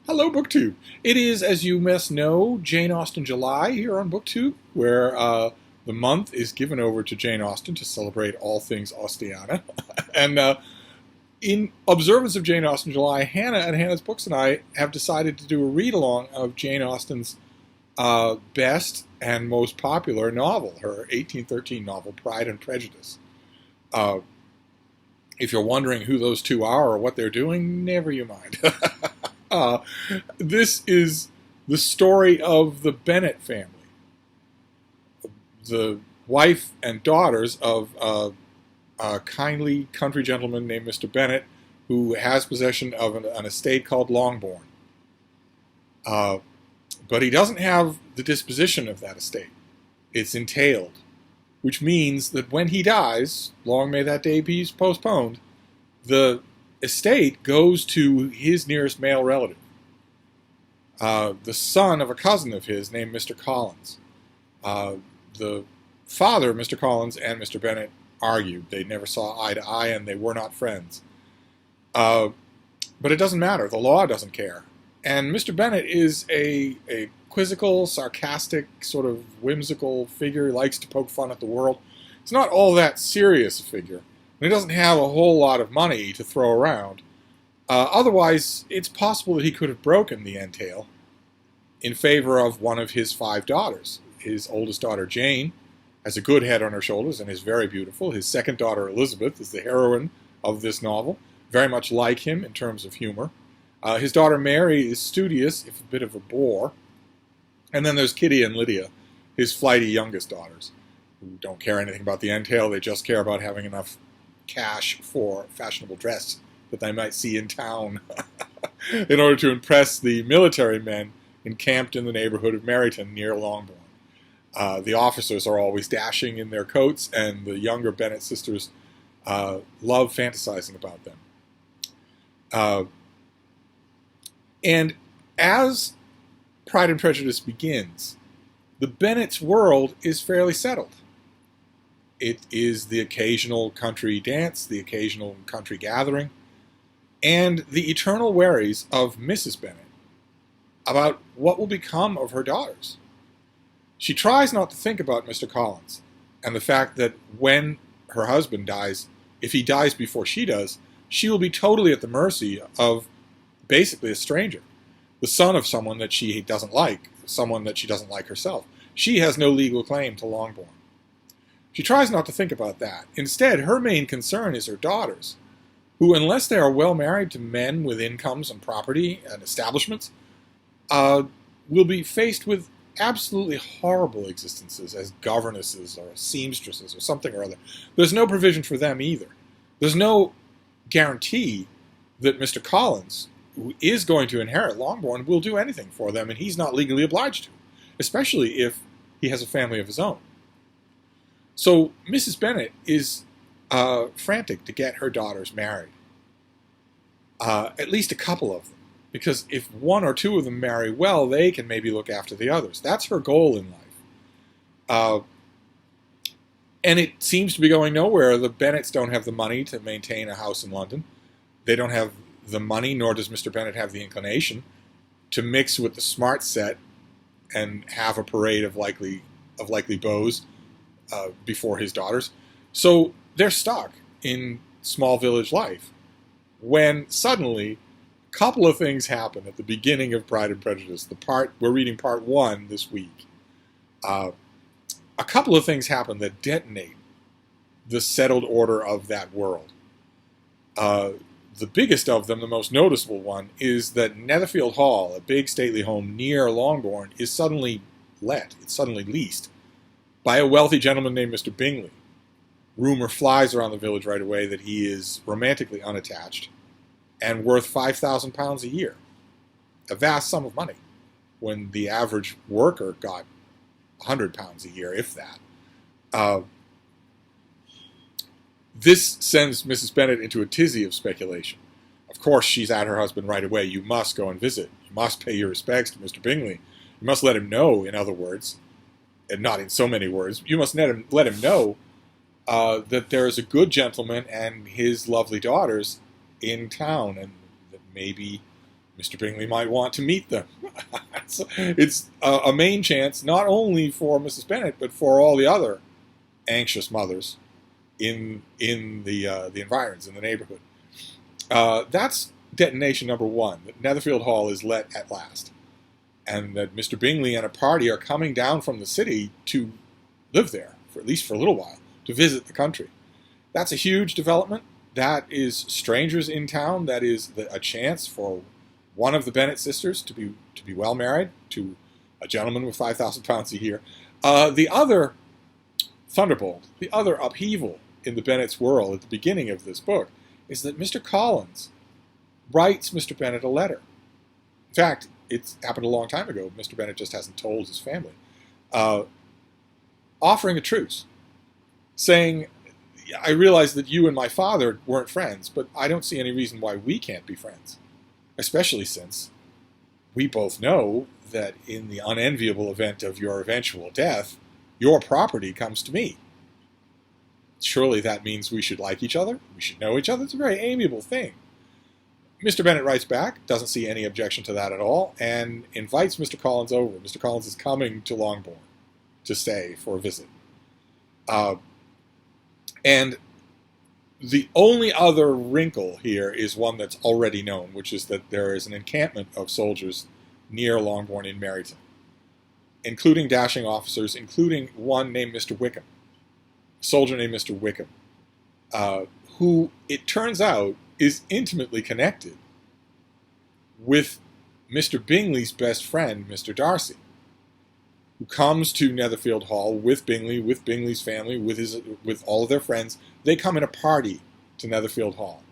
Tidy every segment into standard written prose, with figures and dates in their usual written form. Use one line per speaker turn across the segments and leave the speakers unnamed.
Hello, BookTube. It is, as you must know, Jane Austen July here on BookTube, where the month is given over to Jane Austen to celebrate all things Austiana. and in observance of Jane Austen July, Hannah at Hannah's Books and I have decided to do a read-along of Jane Austen's best and most popular novel, her 1813 novel, Pride and Prejudice. If you're wondering who those two are or what they're doing, never you mind. This is the story of the Bennet family, the wife and daughters of a kindly country gentleman named Mr. Bennet, who has possession of an estate called Longbourn. But he doesn't have the disposition of that estate. It's entailed, which means that when he dies, long may that day be postponed, the estate goes to his nearest male relative, the son of a cousin of his named Mr. Collins. The father, Mr. Collins, and Mr. Bennet argued. They never saw eye to eye, and they were not friends. But it doesn't matter. The law doesn't care. And Mr. Bennet is a quizzical, sarcastic, sort of whimsical figure. He likes to poke fun at the world. It's not all that serious a figure. And he doesn't have a whole lot of money to throw around. Otherwise, it's possible that he could have broken the entail in favor of one of his 5 daughters. His oldest daughter, Jane, has a good head on her shoulders and is very beautiful. His second daughter, Elizabeth, is the heroine of this novel, very much like him in terms of humor. His daughter, Mary, is studious, if a bit of a bore. And then there's Kitty and Lydia, his flighty youngest daughters, who don't care anything about the entail. They just care about having enough cash for fashionable dress that they might see in town in order to impress the military men encamped in the neighborhood of Meryton near Longbourn. The officers are always dashing in their coats, and the younger Bennet sisters love fantasizing about them. And as Pride and Prejudice begins, the Bennet's world is fairly settled. It is the occasional country dance, the occasional country gathering, and the eternal worries of Mrs. Bennet about what will become of her daughters. She tries not to think about Mr. Collins and the fact that when her husband dies, if he dies before she does, she will be totally at the mercy of basically a stranger, the son of someone that she doesn't like, someone that she doesn't like herself. She has no legal claim to Longbourn. She tries not to think about that. Instead, her main concern is her daughters, who, unless they are well married to men with incomes and property and establishments, will be faced with absolutely horrible existences as governesses or seamstresses or something or other. There's no provision for them either. There's no guarantee that Mr. Collins, who is going to inherit Longbourn, will do anything for them, and he's not legally obliged to, especially if he has a family of his own. So Mrs. Bennet is frantic to get her daughters married, at least a couple of them, because if one or two of them marry well, they can maybe look after the others. That's her goal in life. And it seems to be going nowhere. The Bennets don't have the money to maintain a house in London. They don't have the money, nor does Mr. Bennet have the inclination to mix with the smart set and have a parade of likely beaux before his daughters. So they're stuck in small village life when suddenly a couple of things happen at the beginning of Pride and Prejudice. We're reading part 1 this week. A couple of things happen that detonate the settled order of that world. The biggest of them, the most noticeable one, is that Netherfield Hall, a big stately home near Longbourn, is suddenly let. It's suddenly leased by a wealthy gentleman named Mr. Bingley. Rumor flies around the village right away that he is romantically unattached and worth £5,000 a year. A vast sum of money when the average worker got £100 a year, if that. This sends Mrs. Bennet into a tizzy of speculation. Of course, she's at her husband right away. You must go and visit. You must pay your respects to Mr. Bingley. You must let him know, in other words, and not in so many words, you must let him know that there is a good gentleman and his lovely daughters in town, and that maybe Mr. Bingley might want to meet them. It's a main chance not only for Mrs. Bennet, but for all the other anxious mothers in the environs, in the neighborhood. That's detonation number one, that Netherfield Hall is let at last, and that Mr. Bingley and a party are coming down from the city to live there, for at least for a little while, to visit the country. That's a huge development. That is strangers in town. That is a chance for one of the Bennet sisters to be well married to a gentleman with £5,000 a year. The other thunderbolt, the other upheaval in the Bennet's world at the beginning of this book is that Mr. Collins writes Mr. Bennet a letter. In fact, it's happened a long time ago. Mr. Bennet just hasn't told his family. Offering a truce, saying, I realize that you and my father weren't friends, but I don't see any reason why we can't be friends, especially since we both know that in the unenviable event of your eventual death, your property comes to me. Surely that means we should like each other, we should know each other. It's a very amiable thing. Mr. Bennet writes back, doesn't see any objection to that at all, and invites Mr. Collins over. Mr. Collins is coming to Longbourn to stay for a visit. And the only other wrinkle here is one that's already known, which is that there is an encampment of soldiers near Longbourn in Meryton, including dashing officers, including one named Mr. Wickham, a soldier named Mr. Wickham, who, it turns out, is intimately connected with Mr. Bingley's best friend, Mr. Darcy, who comes to Netherfield Hall with Bingley, with Bingley's family, with all of their friends. They come in a party to Netherfield Hall.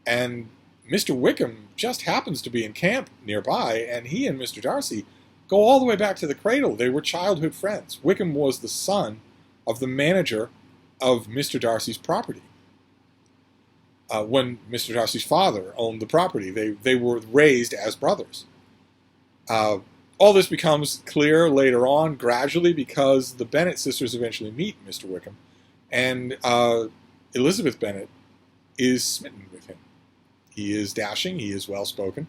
And Mr. Wickham just happens to be in camp nearby, and he and Mr. Darcy go all the way back to the cradle. They were childhood friends. Wickham was the son of the manager of Mr. Darcy's property. When Mr. Darcy's father owned the property, they were raised as brothers. All this becomes clear later on, gradually, because the Bennet sisters eventually meet Mr. Wickham, and Elizabeth Bennet is smitten with him. He is dashing, he is well-spoken.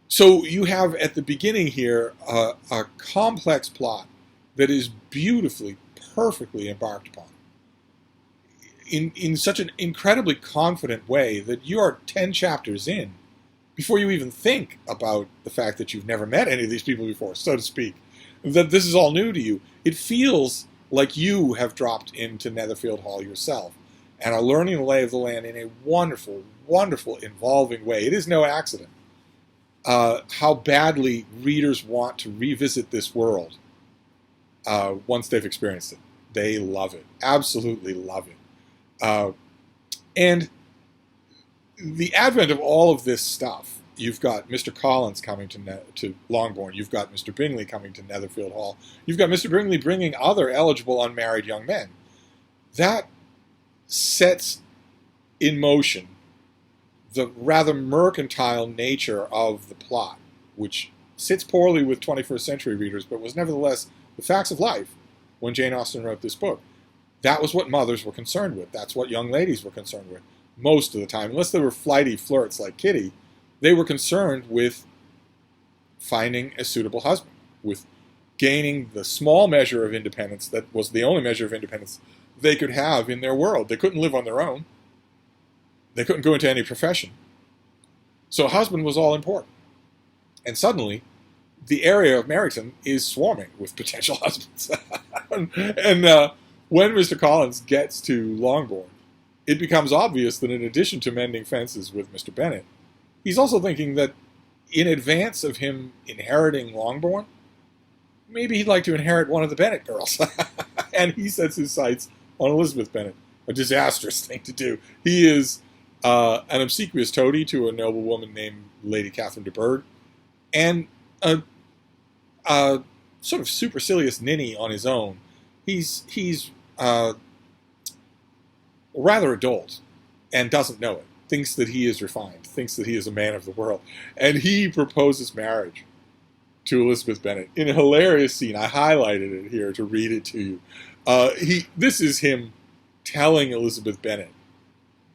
So you have, at the beginning here, a complex plot that is beautifully, perfectly embarked upon, in such an incredibly confident way that you are 10 chapters in before you even think about the fact that you've never met any of these people before, so to speak, that this is all new to you. It feels like you have dropped into Netherfield Hall yourself and are learning the lay of the land in a wonderful, wonderful, involving way. It is no accident how badly readers want to revisit this world once they've experienced it. They love it, absolutely love it. And the advent of all of this stuff, you've got Mr. Collins coming to Longbourn, you've got Mr. Bingley coming to Netherfield Hall, you've got Mr. Bingley bringing other eligible unmarried young men. That sets in motion the rather mercantile nature of the plot, which sits poorly with 21st century readers, but was nevertheless the facts of life when Jane Austen wrote this book. That was what mothers were concerned with. That's what young ladies were concerned with most of the time. Unless they were flighty flirts like Kitty, they were concerned with finding a suitable husband, with gaining the small measure of independence that was the only measure of independence they could have in their world. They couldn't live on their own. They couldn't go into any profession. So a husband was all important. And suddenly, the area of Meryton is swarming with potential husbands. and when Mr. Collins gets to Longbourn, it becomes obvious that in addition to mending fences with Mr. Bennet, he's also thinking that in advance of him inheriting Longbourn, maybe he'd like to inherit one of the Bennet girls. And he sets his sights on Elizabeth Bennet, a disastrous thing to do. He is an obsequious toady to a noblewoman named Lady Catherine de Bourgh, and a sort of supercilious ninny on his own. He's rather adult and doesn't know it, thinks that he is refined, thinks that he is a man of the world, and he proposes marriage to Elizabeth Bennet in a hilarious scene. I highlighted it here to read it to you. This is him telling Elizabeth Bennet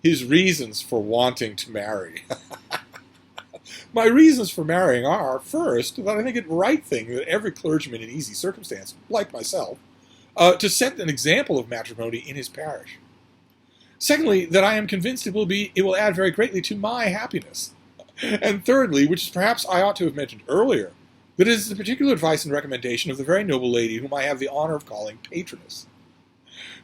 his reasons for wanting to marry. My reasons for marrying are, first, that I think it the right thing that every clergyman in easy circumstance, like myself, to set an example of matrimony in his parish. Secondly, that I am convinced it will add very greatly to my happiness. And thirdly, which is perhaps I ought to have mentioned earlier, that it is the particular advice and recommendation of the very noble lady whom I have the honor of calling patroness.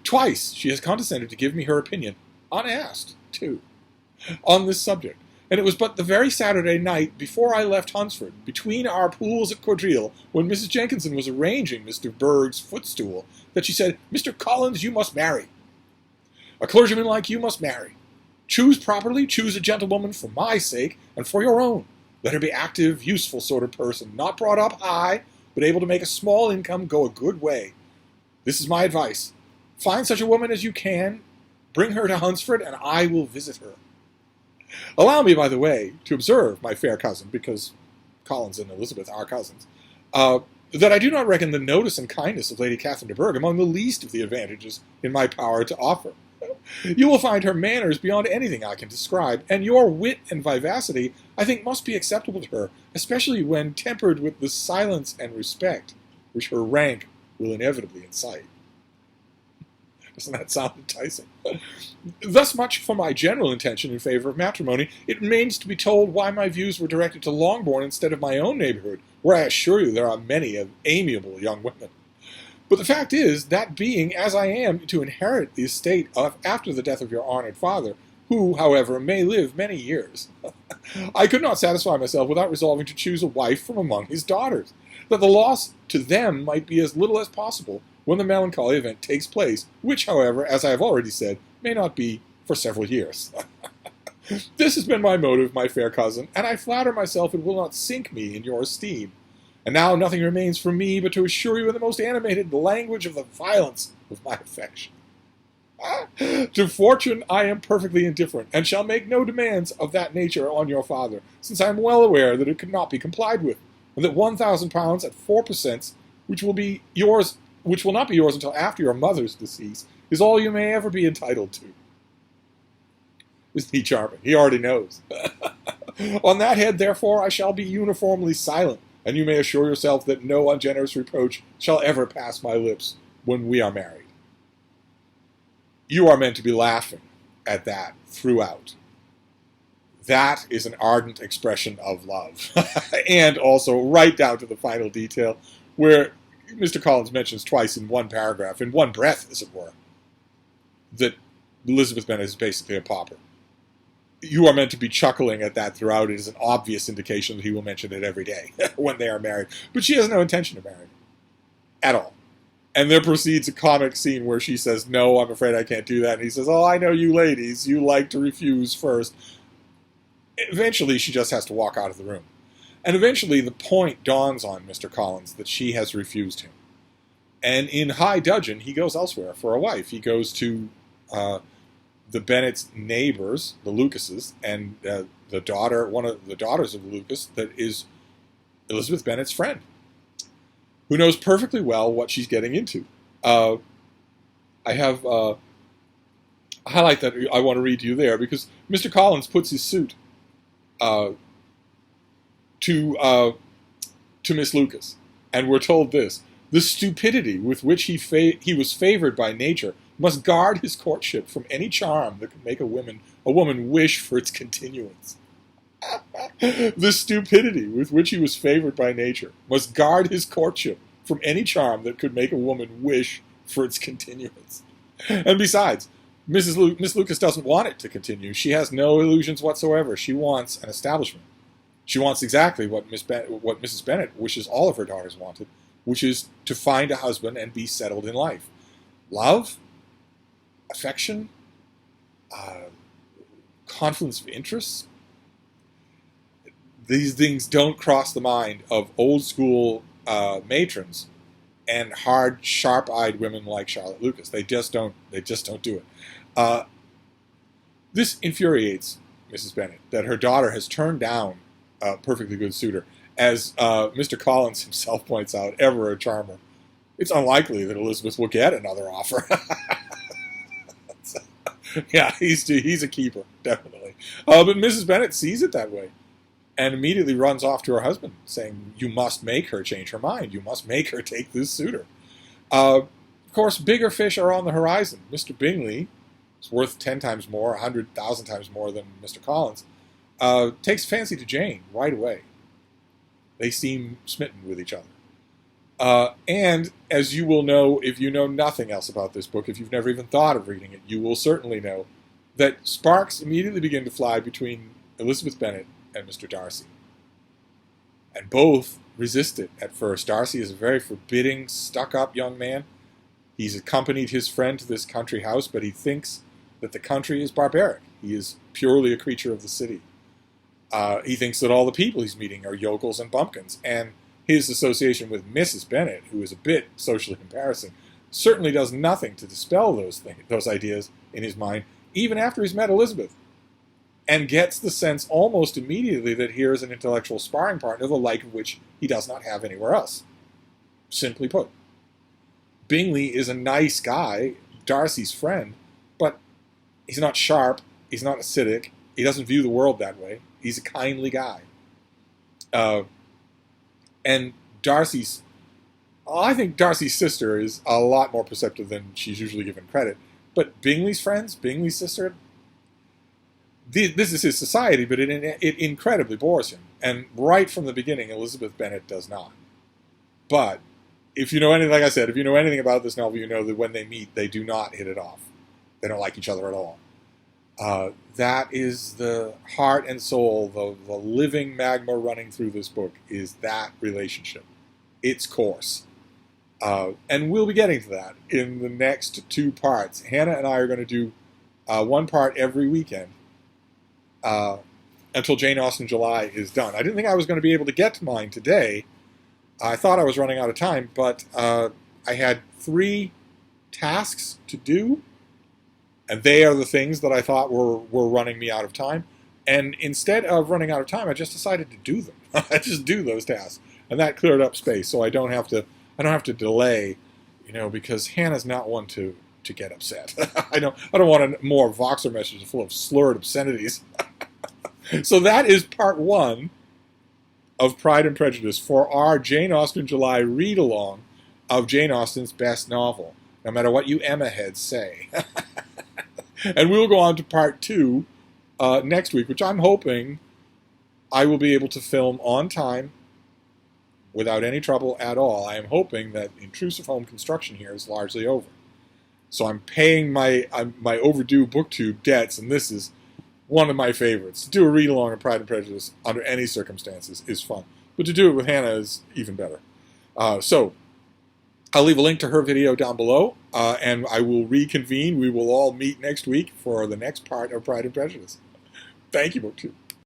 Twice she has condescended to give me her opinion, unasked, too, on this subject, and it was but the very Saturday night before I left Hunsford, between our pools at Quadrille, when Mrs. Jenkinson was arranging Mr. Berg's footstool, that she said, "Mr. Collins, you must marry. A clergyman like you must marry. Choose properly, choose a gentlewoman for my sake, and for your own. Let her be active, useful sort of person, not brought up high, but able to make a small income go a good way. This is my advice. Find such a woman as you can, bring her to Hunsford, and I will visit her." Allow me, by the way, to observe, my fair cousin, because Collins and Elizabeth are cousins, that I do not reckon the notice and kindness of Lady Catherine de Bourgh among the least of the advantages in my power to offer. You will find her manners beyond anything I can describe, and your wit and vivacity, I think, must be acceptable to her, especially when tempered with the silence and respect which her rank will inevitably incite. Doesn't that sound enticing? Thus much for my general intention in favor of matrimony. It remains to be told why my views were directed to Longbourn instead of my own neighborhood, where I assure you there are many amiable young women. But the fact is, that being, as I am, to inherit the estate after the death of your honored father, who, however, may live many years, I could not satisfy myself without resolving to choose a wife from among his daughters, that the loss to them might be as little as possible when the melancholy event takes place, which, however, as I have already said, may not be for several years. This has been my motive, my fair cousin, and I flatter myself it will not sink me in your esteem. And now nothing remains for me but to assure you in the most animated language of the violence of my affection. To fortune I am perfectly indifferent, and shall make no demands of that nature on your father, since I am well aware that it could not be complied with, and that £1,000 at 4%, which will not be yours until after your mother's decease, is all you may ever be entitled to. Isn't he charming? He already knows. On that head, therefore, I shall be uniformly silent, and you may assure yourself that no ungenerous reproach shall ever pass my lips when we are married. You are meant to be laughing at that throughout. That is an ardent expression of love. And also, right down to the final detail, where Mr. Collins mentions twice in one paragraph, in one breath, as it were, that Elizabeth Bennet is basically a pauper. You are meant to be chuckling at that throughout. It is an obvious indication that he will mention it every day when they are married. But she has no intention of marrying. At all. And there proceeds a comic scene where she says, "No, I'm afraid I can't do that." And he says, "Oh, I know you ladies. You like to refuse first." Eventually, she just has to walk out of the room. And eventually, the point dawns on Mr. Collins that she has refused him. And in high dudgeon, he goes elsewhere for a wife. He goes to the Bennet's neighbors, the Lucases, and one of the daughters of Lucas, that is Elizabeth Bennet's friend, who knows perfectly well what she's getting into. I have a highlight that I want to read to you there, because Mr. Collins puts his suit to Miss Lucas, and we're told this: "The stupidity with which he was favored by nature must guard his courtship from any charm that could make a woman wish for its continuance." The stupidity with which he was favored by nature must guard his courtship from any charm that could make a woman wish for its continuance. And besides, Miss Lucas doesn't want it to continue. She has no illusions whatsoever. She wants an establishment. She wants exactly what Mrs. Bennet wishes all of her daughters wanted, which is to find a husband and be settled in life. Love, affection, confluence of interests. These things don't cross the mind of old school matrons and hard, sharp-eyed women like Charlotte Lucas. They just don't do it. This infuriates Mrs. Bennet, that her daughter has turned down a perfectly good suitor. As Mr. Collins himself points out, ever a charmer. It's unlikely that Elizabeth will get another offer. Yeah, he's a keeper, definitely. But Mrs. Bennet sees it that way and immediately runs off to her husband, saying, "You must make her change her mind. You must make her take this suitor." Of course, bigger fish are on the horizon. Mr. Bingley is worth 10 times more, 100,000 times more than Mr. Collins. Takes fancy to Jane right away. They seem smitten with each other. And as you will know, if you know nothing else about this book, if you've never even thought of reading it, you will certainly know that sparks immediately begin to fly between Elizabeth Bennet and Mr. Darcy. And both resist it at first. Darcy is a very forbidding, stuck-up young man. He's accompanied his friend to this country house, but he thinks that the country is barbaric. He is purely a creature of the city. He thinks that all the people he's meeting are yokels and bumpkins, and his association with Mrs. Bennet, who is a bit socially embarrassing, certainly does nothing to dispel those ideas in his mind, even after he's met Elizabeth, and gets the sense almost immediately that here is an intellectual sparring partner, the like of which he does not have anywhere else. Simply put, Bingley is a nice guy, Darcy's friend, but he's not sharp, he's not acidic, he doesn't view the world that way. He's a kindly guy. And I think Darcy's sister is a lot more perceptive than she's usually given credit. But Bingley's friends, Bingley's sister, this is his society, but it incredibly bores him. And right from the beginning, Elizabeth Bennet does not. But if you know anything, like I said, if you know anything about this novel, you know that when they meet, they do not hit it off. They don't like each other at all. That is the heart and soul, the living magma running through this book is that relationship. Its course. And we'll be getting to that in the next 2 parts. Hannah and I are going to do 1 part every weekend until Jane Austen July is done. I didn't think I was going to be able to get to mine today. I thought I was running out of time, but I had 3 tasks to do. And they are the things that I thought were running me out of time. And instead of running out of time, I just decided to do them. I just do those tasks. And that cleared up space, so I don't have to delay, because Hannah's not one to get upset. I don't want more Voxer messages full of slurred obscenities. So that is part 1 of Pride and Prejudice for our Jane Austen July read-along of Jane Austen's best novel, no matter what you Emma heads say. And we will go on to part 2 next week, which I'm hoping I will be able to film on time without any trouble at all. I am hoping that intrusive home construction here is largely over. So I'm paying my overdue booktube debts, and this is one of my favorites. To do a read-along of Pride and Prejudice under any circumstances is fun. But to do it with Hannah is even better. So I'll leave a link to her video down below, and I will reconvene. We will all meet next week for the next part of Pride and Prejudice. Thank you, BookTube.